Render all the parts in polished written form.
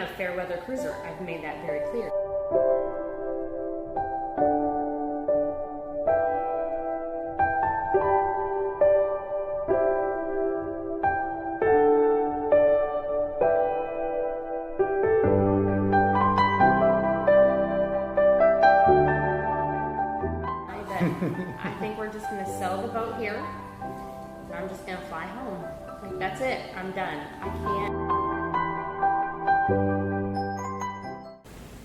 a fair weather cruiser. I've made that very clear. I think we're just going to sell the boat here. I'm just going to fly home. Like, that's it. I'm done. I can't.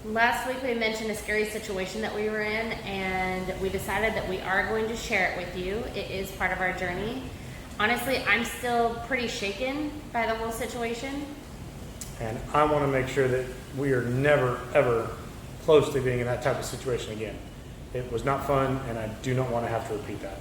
Last week we mentioned a scary situation that we were in, and we decided that we are going to share it with you. It is part of our journey. Honestly, I'm still pretty shaken by the whole situation. And I want to make sure that we are never, ever close to being in that type of situation again. It was not fun, and I do not want to have to repeat that.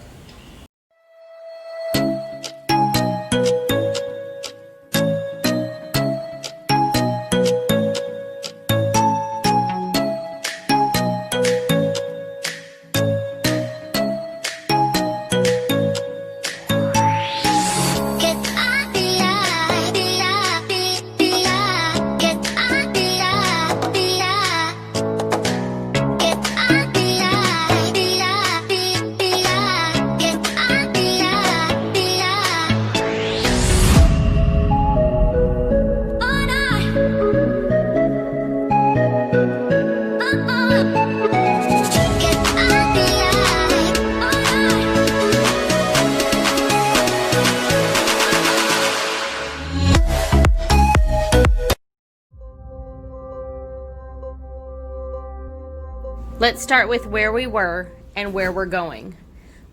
Let's start with where we were and where we're going.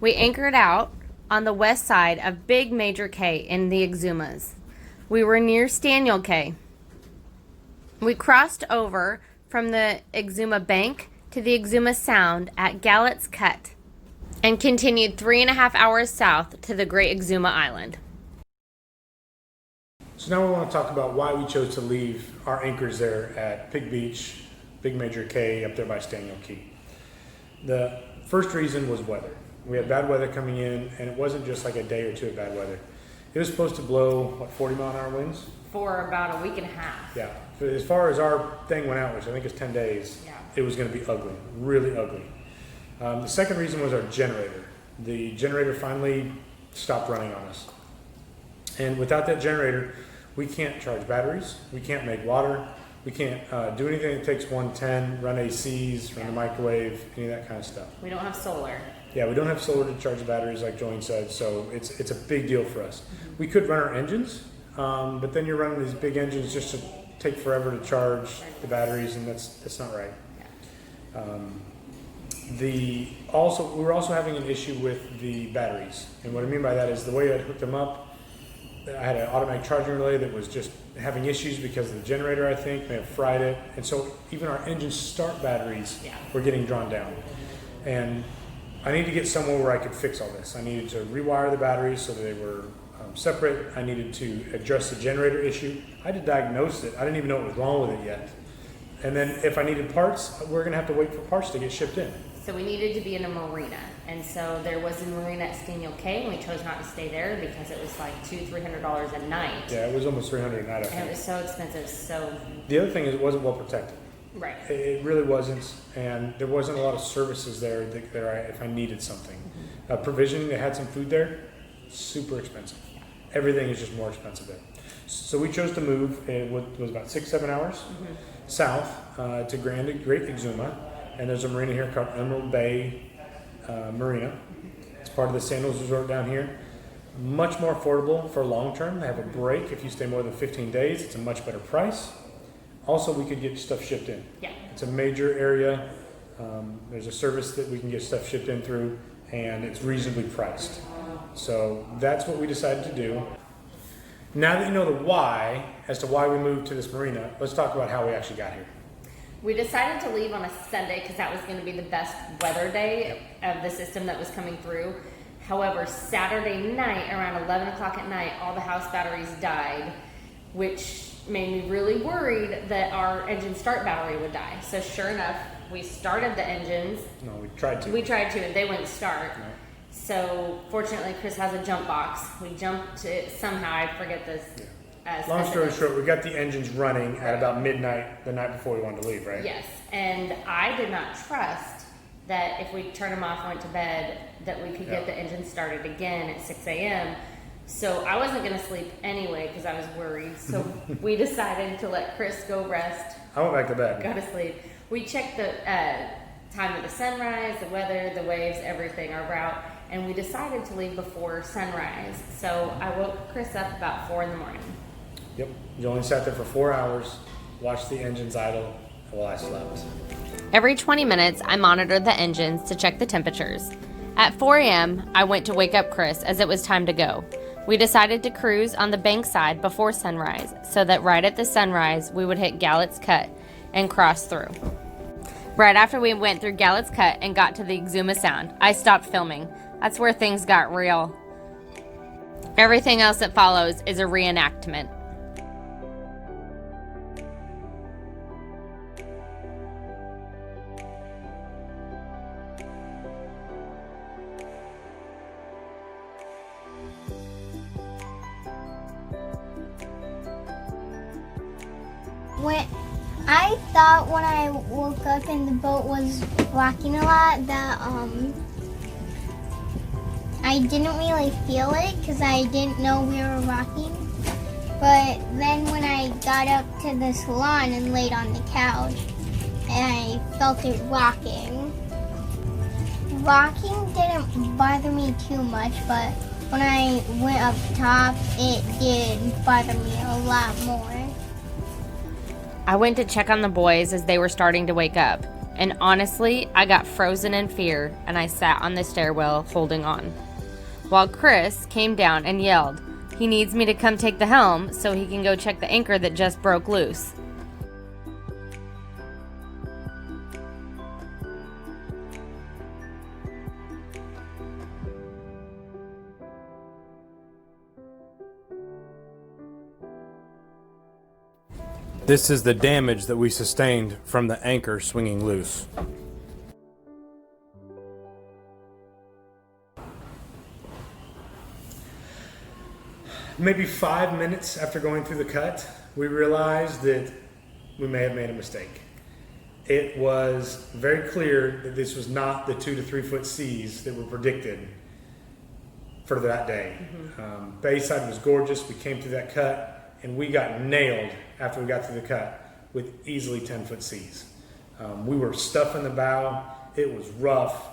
We anchored out on the west side of Big Major Cay in the Exumas. We were near Staniel Cay. We crossed over from the Exuma Bank to the Exuma Sound at Gallett's Cut and continued 3.5 hours south to the Great Exuma Island. So now we want to talk about why we chose to leave our anchors there at Pig Beach, Big Major Cay, up there by Staniel Key. The first reason was weather. We had bad weather coming in, and it wasn't just like a day or two of bad weather. It was supposed to blow, 40-mile-an-hour winds? For about a week and a half. Yeah. So as far as our thing went out, which I think is 10 days, yeah, it was going to be ugly, really ugly. The second reason was our generator. The generator finally stopped running on us. And without that generator, we can't charge batteries, we can't make water, we can't do anything that takes 110, run ACs, run the microwave, any of that kind of stuff. We don't have solar. Yeah, we don't have solar to charge the batteries like Joanne said, so it's a big deal for us. We could run our engines, but then you're running these big engines just to take forever to charge the batteries, and that's not right. We were also having an issue with the batteries, and what I mean by that is the way I hooked them up, I had an automatic charging relay that was just having issues because of the generator, I think, may have fried it. And so even our engine start batteries were getting drawn down. And I needed to get somewhere where I could fix all this. I needed to rewire the batteries so that they were separate. I needed to address the generator issue. I had to diagnose it. I didn't even know what was wrong with it yet. And then if I needed parts, we're going to have to wait for parts to get shipped in. So we needed to be in a marina, and so there was a marina at Staniel Cay, and we chose not to stay there because it was like $200-300 a night. Yeah, it was almost $300 a night, I think. And it was so expensive. So the other thing is it wasn't well protected. Right. It really wasn't, and there wasn't a lot of services there that if I needed something. Provisioning, they had some food there, super expensive. Everything is just more expensive there. So we chose to move, it was about 6-7 hours south to Great Exuma. And there's a marina here called Emerald Bay Marina. It's part of the Sandals Resort down here. Much more affordable for long term. They have a break if you stay more than 15 days. It's a much better price. Also, we could get stuff shipped in. Yeah. It's a major area. There's a service that we can get stuff shipped in through, and it's reasonably priced. So that's what we decided to do. Now that you know the why, as to why we moved to this marina, let's talk about how we actually got here. We decided to leave on a Sunday because that was going to be the best weather day of the system that was coming through. However, Saturday night, around 11 o'clock at night, all the house batteries died, which made me really worried that our engine start battery would die. So sure enough, we started the engines. No, we tried to. We tried to, and they wouldn't start. No. So fortunately, Chris has a jump box. We jumped it somehow. I forget this. Yeah. Long story short, we got the engines running at about midnight the night before we wanted to leave, right? Yes, and I did not trust that if we turned them off and went to bed, that we could get the engine started again at 6 a.m. So I wasn't going to sleep anyway because I was worried. So we decided to let Chris go rest. I went back to bed. Go to sleep. We checked the time of the sunrise, the weather, the waves, everything, our route, and we decided to leave before sunrise. So I woke Chris up about 4 in the morning. Yep. You only sat there for 4 hours, watched the engines idle while I slept. Every 20 minutes, I monitored the engines to check the temperatures. At 4 a.m., I went to wake up Chris as it was time to go. We decided to cruise on the bank side before sunrise so that right at the sunrise, we would hit Gallett's Cut and cross through. Right after we went through Gallett's Cut and got to the Exuma Sound, I stopped filming. That's where things got real. Everything else that follows is a reenactment. I thought when I woke up and the boat was rocking a lot that I didn't really feel it because I didn't know we were rocking. But then when I got up to the salon and laid on the couch, and I felt it rocking. Rocking didn't bother me too much, but when I went up top, it did bother me a lot more. I went to check on the boys as they were starting to wake up, and honestly, I got frozen in fear and I sat on the stairwell holding on. While Chris came down and yelled, he needs me to come take the helm so he can go check the anchor that just broke loose. This is the damage that we sustained from the anchor swinging loose. Maybe 5 minutes after going through the cut, we realized that we may have made a mistake. It was very clear that this was not the 2 to 3 foot seas that were predicted for that day. Bayside was gorgeous. We came through that cut and we got nailed after we got through the cut with easily 10 foot seas. We were stuffing the bow. It was rough.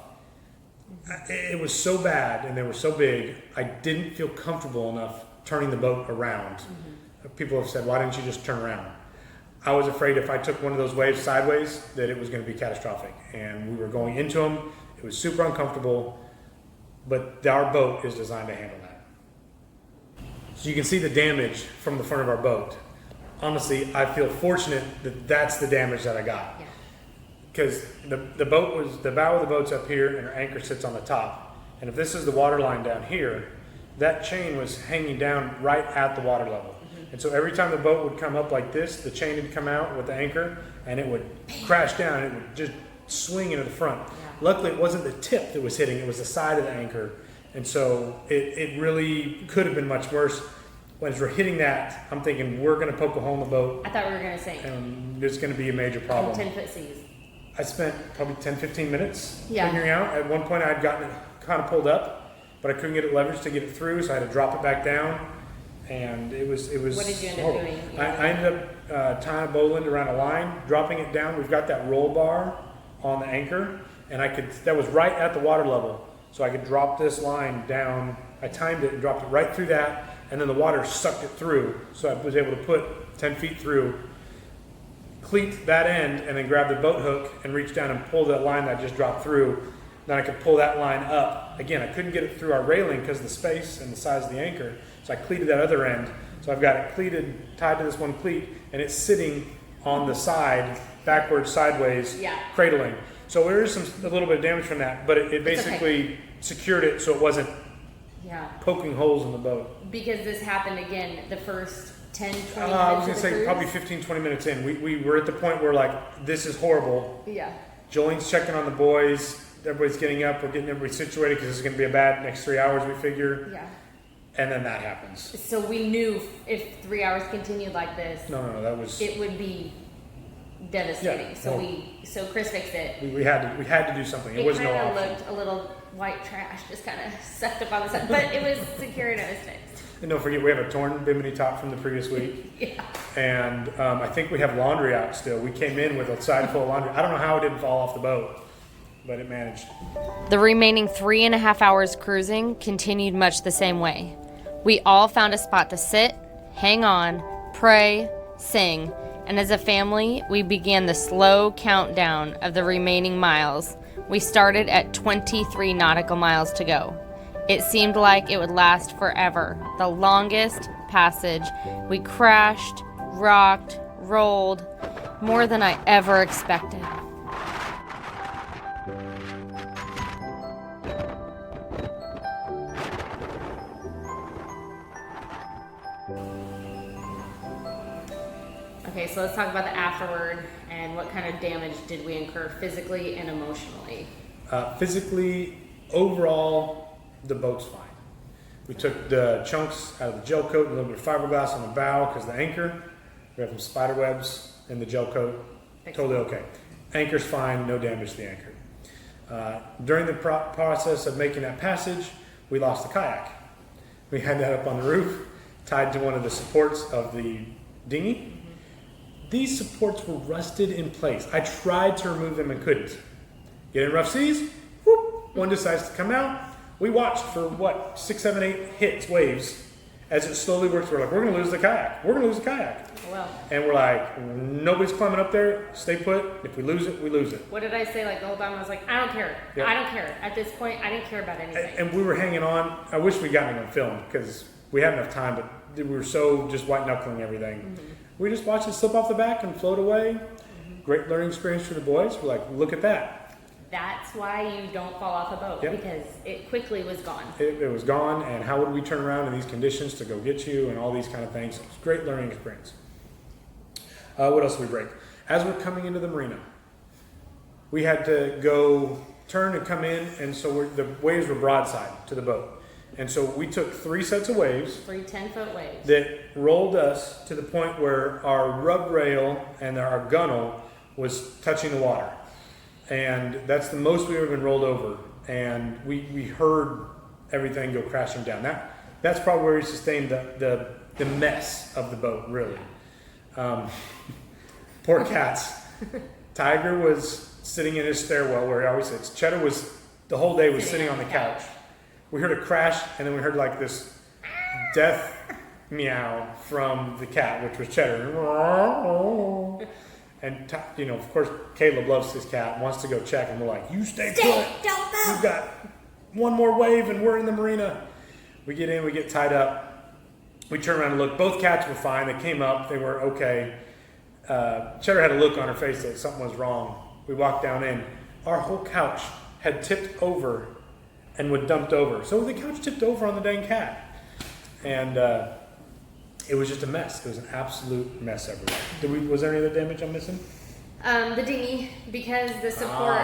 It was so bad and they were so big, I didn't feel comfortable enough turning the boat around. People have said, why didn't you just turn around? I was afraid if I took one of those waves sideways that it was going to be catastrophic. And we were going into them. It was super uncomfortable, but our boat is designed to handle that. So you can see the damage from the front of our boat. Honestly, I feel fortunate that that's the damage that I got. Because the bow of the boat's up here and our anchor sits on the top. And if this is the water line down here, that chain was hanging down right at the water level. And so every time the boat would come up like this, the chain would come out with the anchor and it would crash down. It would just swing into the front. Luckily, it wasn't the tip that was hitting, it was the side of the anchor. And so it really could have been much worse. As we're hitting that, I'm thinking we're going to poke a hole in the boat. I thought we were going to sink. And there's going to be a major problem. 10 foot seas. I spent probably 10, 15 minutes figuring out. At one point, I'd gotten it kind of pulled up, but I couldn't get it leveraged to get it through, so I had to drop it back down. And it was What did you end up doing? I ended up tying a bowline around a line, dropping it down. We've got that roll bar on the anchor, and that was right at the water level, so I could drop this line down. I timed it and dropped it right through that, and then the water sucked it through, so I was able to put 10 feet through, cleat that end, and then grab the boat hook and reach down and pull that line that I just dropped through. Then I could pull that line up. Again, I couldn't get it through our railing because of the space and the size of the anchor, so I cleated that other end. So I've got it cleated, tied to this one cleat, and it's sitting on the side, backwards, sideways, cradling. So there is a little bit of damage from that, but it basically secured it so it wasn't poking holes in the boat. Because this happened again the first 10, 20 minutes I was going to say cruise? probably 15, 20 minutes in. We were at the point where like, this is horrible. Yeah. Jolene's checking on the boys. Everybody's getting up. We're getting everybody situated because this is going to be a bad next 3 hours, we figure. Yeah. and then that happens. So we knew if 3 hours continued like this, No, that was. it would be devastating. Yeah, So Chris fixed it. We had to do something. It was no kind of option. looked a little white trash, just kind of sucked up on the side, but it was secure and it was fixed. And don't forget, we have a torn bimini top from the previous week. Yeah. And I think we have laundry out still. We came in with a side full of laundry. I don't know how it didn't fall off the boat, but it managed. The remaining 3.5 hours cruising continued much the same way. We all found a spot to sit, hang on, pray, sing, and as a family, we began the slow countdown of the remaining miles. We started at 23 nautical miles to go. It seemed like it would last forever, the longest passage. We crashed, rocked, rolled, more than I ever expected. Okay, so let's talk about the afterward and what kind of damage did we incur physically and emotionally. Physically, overall, the boat's fine. We took the chunks out of the gel coat and a little bit of fiberglass on the bow because the anchor, we have some spider webs in the gel coat. Totally okay. Anchor's fine, no damage to the anchor. During the process of making that passage, we lost the kayak. We had that up on the roof, tied to one of the supports of the dinghy. These supports were rusted in place. I tried to remove them and couldn't. Get in rough seas, whoop, one decides to come out. We watched for 6, 7, 8 hits, waves, as it slowly worked. We're like, we're gonna lose the kayak. We're gonna lose the kayak. Well, And we're like, nobody's climbing up there, stay put. If we lose it, we lose it. what did I say like the whole time? I was like, I don't care. Yep. I don't care. At this point, I didn't care about anything. And we were hanging on. I wish we'd gotten it on film because we had enough time, but we were so just white knuckling everything. Mm-hmm. We just watched it slip off the back and float away. Mm-hmm. Great learning experience for the boys. We're like, look at that. That's why you don't fall off a boat, Yep. because it quickly was gone. It was gone, and how would we turn around in these conditions to go get you and all these kind of things. It was a great learning experience. What else did we break? As we're coming into the marina, we had to go turn and come in, and so the waves were broadside to the boat. And so we took 3 sets of waves 3 10-foot waves. that rolled us to the point where our rub rail and our gunnel was touching the water. And that's the most we've ever been rolled over. And we heard everything go crashing down. That's probably where we sustained the mess of the boat, really. Poor cats. Tiger was sitting in his stairwell where he always sits. Cheddar was, the whole day was sitting on the couch. We heard a crash, and then we heard like this death meow from the cat, which was Cheddar. And, of course, Caleb loves his cat, wants to go check, and we're like, you stay put. Don't move. We've got one more wave, and we're in the marina. We get in, we get tied up. We turn around and look. Both cats were fine. They came up. They were okay. Cheddar had a look on her face that something was wrong. We walked down in. Our whole couch had tipped over and was dumped over. So the couch tipped over on the dang cat. And it was just a mess. It was an absolute mess everywhere. Was there any other damage I'm missing? The dinghy, because the support,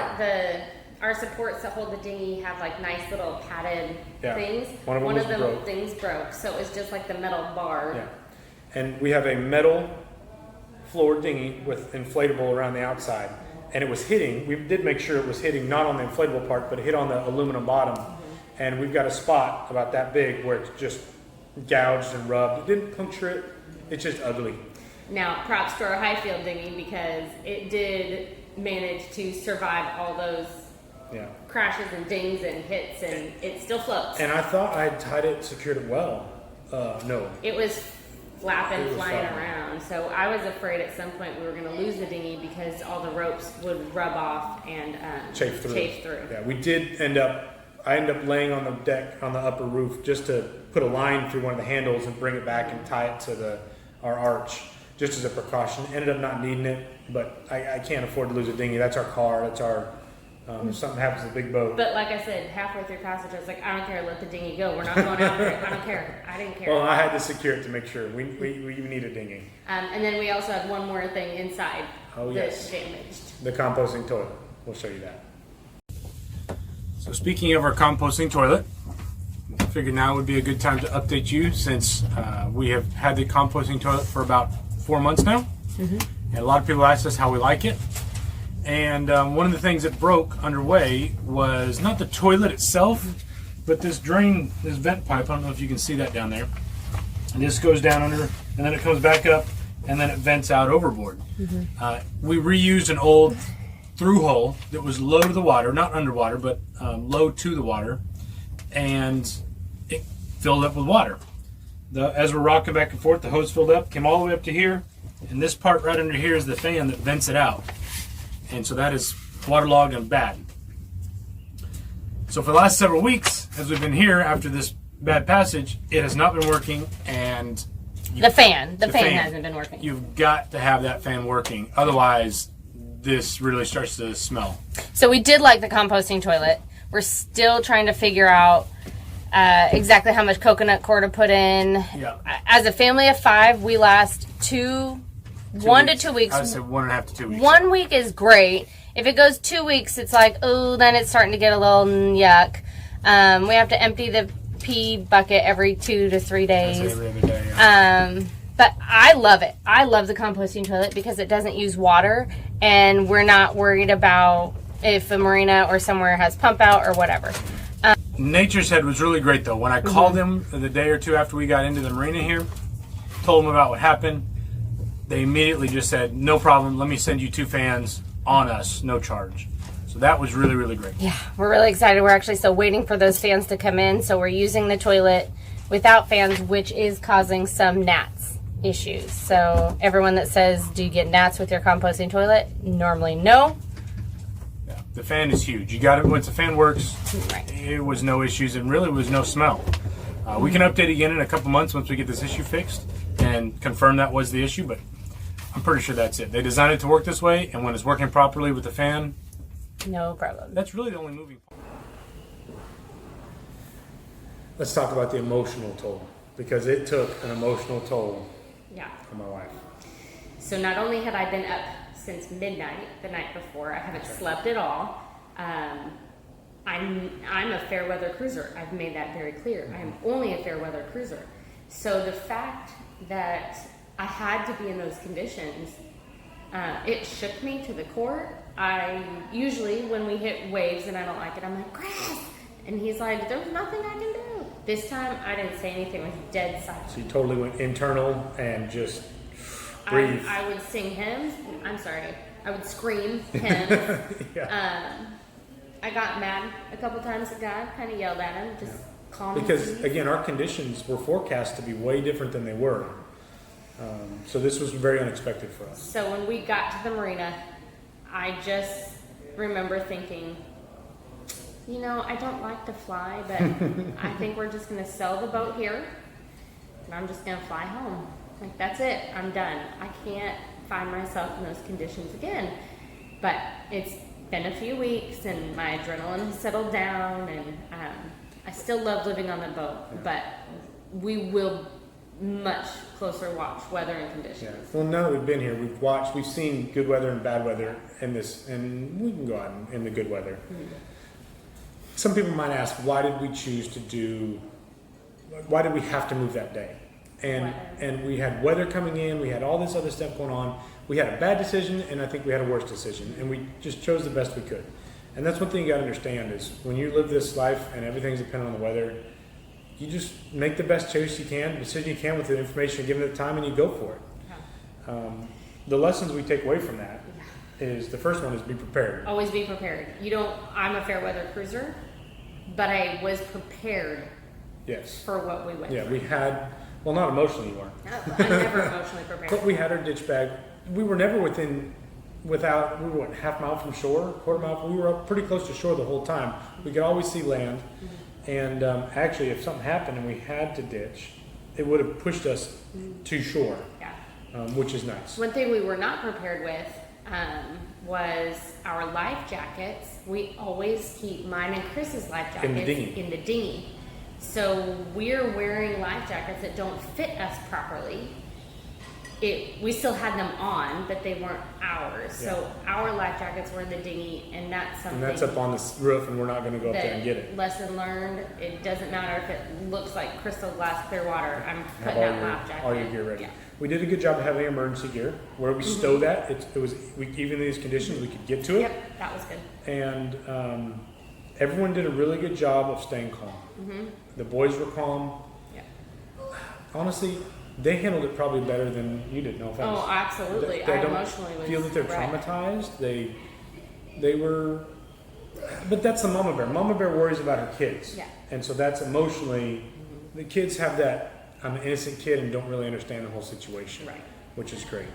our supports that hold the dinghy have like nice little padded things. One of them broke. Things broke, so it was just like the metal bar. Yeah. And we have a metal floor dinghy with inflatable around the outside. And it was hitting, we did make sure it was hitting not on the inflatable part, but it hit on the aluminum bottom. Mm-hmm. And we've got a spot about that big where it's just gouged and rubbed. It didn't puncture it, it's just ugly. Now, props to our Highfield dinghy because it did manage to survive all those crashes and dings and hits, and it still floats. And I thought I had tied it, secured it well. No. It was flapping, flying around. So I was afraid at some point we were going to lose the dinghy because all the ropes would rub off and chafe through. Yeah, we did I ended up laying on the deck on the upper roof just to put a line through one of the handles and bring it back and tie it to our arch just as a precaution. Ended up not needing it, but I can't afford to lose a dinghy. That's our car. That's our if something happens to the big boat. But like I said, halfway through passage, I was like, I don't care. Let the dinghy go. We're not going after it. I don't care. I didn't care. Well, I had to secure it to make sure. We need a dinghy. And then we also had one more thing inside that's damaged. The composting toilet. We'll show you that. So speaking of our composting toilet, figured now would be a good time to update you since we have had the composting toilet for about 4 months now. And a lot of people asked us how we like it. And one of the things that broke underway was not the toilet itself, but this drain, this vent pipe. I don't know if you can see that down there. And this goes down under, and then it comes back up, and then it vents out overboard. We reused an old through hole that was low to the water, not underwater, but low to the water, and it filled up with water. As we're rocking back and forth, the hose filled up, came all the way up to here, and this part right under here is the fan that vents it out. And so that is waterlogged and bad. So for the last several weeks, as we've been here after this bad passage, it has not been working, and the fan hasn't been working. You've got to have that fan working, otherwise this really starts to smell. So we did like the composting toilet. We're still trying to figure out exactly how much coconut coir to put in. Yeah. As a family of 5, we last 1 to 2 weeks. I would say 1.5 to 2 weeks. 1 week is great. If it goes 2 weeks, it's like, oh, then it's starting to get a little yuck. We have to empty the pee bucket every 2 to 3 days. I'd say every other day, yeah. But I love it. I love the composting toilet because it doesn't use water, and we're not worried about if a marina or somewhere has pump out or whatever. Nature's Head was really great though. When I called them the day or two after we got into the marina here, told them about what happened, they immediately just said, no problem, let me send you 2 fans on us, no charge. So that was really, really great. Yeah, we're really excited. We're actually still waiting for those fans to come in, so we're using the toilet without fans, which is causing some gnats issues. So everyone that says, do you get gnats with your composting toilet? Normally no. Yeah, the fan is huge. You got it. Once the fan works, Right. it was no issues and really was no smell. We can update again in a couple months once we get this issue fixed and confirm that was the issue, but I'm pretty sure that's it. They designed it to work this way, and when it's working properly with the fan, No problem. that's really the only moving part. Let's talk about the emotional toll, because it took an emotional toll Yeah. on my wife. So not only had I been up since midnight the night before, I haven't slept at all. I'm a fair weather cruiser. I've made that very clear. I am only a fair weather cruiser. So the fact that I had to be in those conditions, it shook me to the core. I usually, when we hit waves and I don't like it, I'm like, grass! And he's like, there's nothing I can do. This time, I didn't say anything. It was dead silent. So you totally went internal and just breathe. I would sing hymns. I'm sorry. I would scream hymns. Yeah. I got mad a couple times at God, kind of yelled at him, just calm him. Because again, our conditions were forecast to be way different than they were. So this was very unexpected for us. So when we got to the marina, I just remember thinking, you know, I don't like to fly, but I think we're just going to sell the boat here, and I'm just going to fly home. Like, that's it. I'm done. I can't find myself in those conditions again. But it's been a few weeks, and my adrenaline has settled down, and I still love living on the boat, but we will much closer watch weather and conditions. Yeah. Well, now that we've been here, we've seen good weather and bad weather in this, and we can go out in the good weather. Some people might ask, why did we have to move that day? And we had weather coming in, we had all this other stuff going on. We had a bad decision, and I think we had a worse decision, and we just chose the best we could. And that's one thing you got to understand is when you live this life and everything's dependent on the weather, you just make the best choice you can, decision you can with the information given at the time, and you go for it. The lessons we take away from that is the first one is be prepared. Always be prepared. I'm a fair weather cruiser, but I was prepared. Yes. For what we went through. Yeah, we had, well, not emotionally you weren't. I'm never emotionally prepared. But we had our ditch bag. We were never we were what, half mile from shore, quarter mile, we were up pretty close to shore the whole time. We could always see land. And actually, if something happened and we had to ditch, it would have pushed us to shore, which is nice. One thing we were not prepared with was our life jackets. We always keep mine and Chris's life jackets in the dinghy. So we're wearing life jackets that don't fit us properly. we still had them on, but they weren't ours. So our life jackets were in the dinghy, and that's something. And that's up on the roof, and we're not going to go up there and get it. Lesson learned. It doesn't matter if it looks like crystal glass clear water. I'm Have putting that life jacket. all your gear ready. Yeah. We did a good job of having emergency gear. Where we stowed that, it was even in these conditions we could get to it. Yep, that was good. And everyone did a really good job of staying calm. The boys were calm. Yep. Honestly, they handled it probably better than you did. No offense. Oh, absolutely. They I don't emotionally was feel that they're wrecked. traumatized. They were, but that's the mama bear. Mama bear worries about her kids. Yeah. And so that's emotionally, the kids have that. I'm an innocent kid and don't really understand the whole situation. Right. Which is great.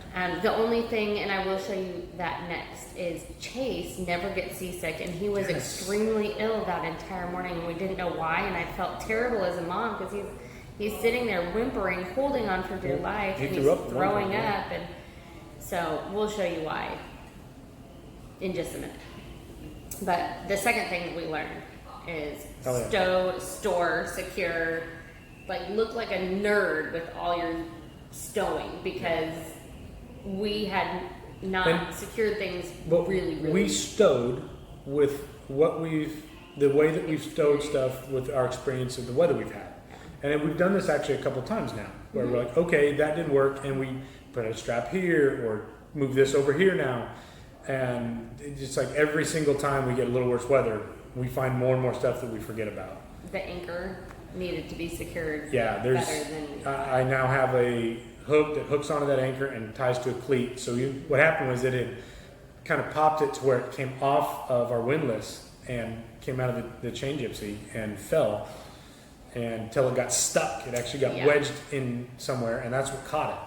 The only thing, and I will show you that next, is Chase never gets seasick, and he was extremely ill that entire morning, and we didn't know why, and I felt terrible as a mom because he's sitting there whimpering, holding on for dear life, He and threw he's up at one throwing point, yeah. up, and so we'll show you why in just a minute. But the second thing that we learned is store, secure, like look like a nerd with all your stowing, because we had not secured things really. We stowed with the way that we've stowed stuff with our experience of the weather we've had. And then we've done this actually a couple times now, where we're like, okay, that didn't work, and we put a strap here or move this over here now. And it's like every single time we get a little worse weather, we find more and more stuff that we forget about. The anchor needed to be secured. Yeah, better than I now have a hook that hooks onto that anchor and ties to a cleat. So what happened was it kind of popped it to where it came off of our windlass and came out of the chain gypsy and fell until it got stuck. It actually got wedged in somewhere, and that's what caught it.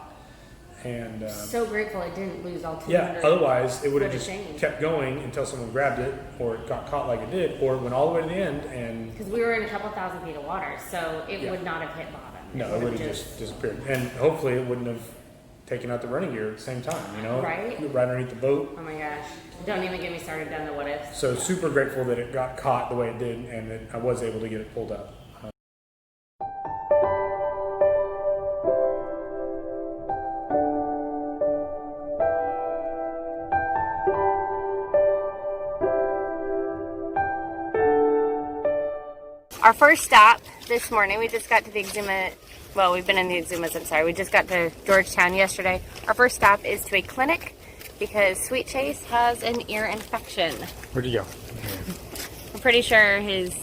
And so grateful it didn't lose all 200. yeah, otherwise it would have just chain. kept going until someone grabbed it, or it got caught like it did, or it went all the way to the end. And because we were in a couple thousand feet of water, so it would not have hit bottom. no, it would have just disappeared, and hopefully it wouldn't have taken out the running gear at the same time. You know, Right underneath the boat. Oh my gosh! Don't even get me started on the what ifs. So super grateful that it got caught the way it did, and that I was able to get it pulled up. Our first stop this morning, we just got to the Exuma. Well, we've been in the Exumas, I'm sorry. We just got to Georgetown yesterday. Our first stop is to a clinic because Sweet Chase has an ear infection. Where'd you go? I'm pretty sure his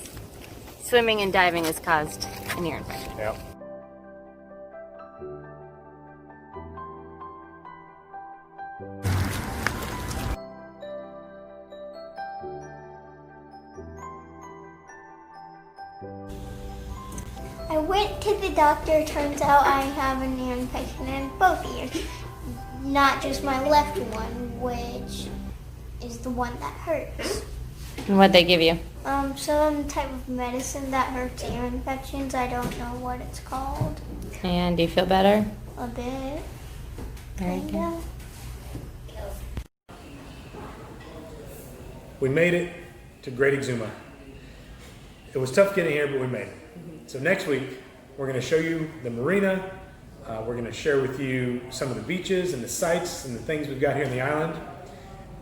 swimming and diving has caused an ear infection. Yep. I went to the doctor. Turns out I have an ear infection in both ears, not just my left one, which is the one that hurts. And what'd they give you? Some type of medicine that hurts ear infections. I don't know what it's called. And do you feel better? A bit. Very good. Kinda. We made it to Great Exuma. It was tough getting here, but we made it. So next week, we're going to show you the marina. We're going to share with you some of the beaches and the sights and the things we've got here in the island.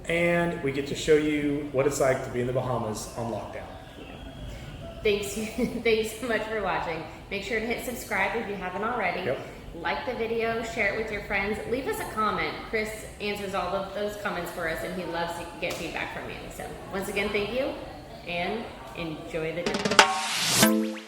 And we get to show you what it's like to be in the Bahamas on lockdown. Thanks so much for watching. Make sure to hit subscribe if you haven't already. Yep. Like the video, share it with your friends. Leave us a comment. Chris answers all of those comments for us, and he loves to get feedback from you. So once again, thank you, and enjoy the day.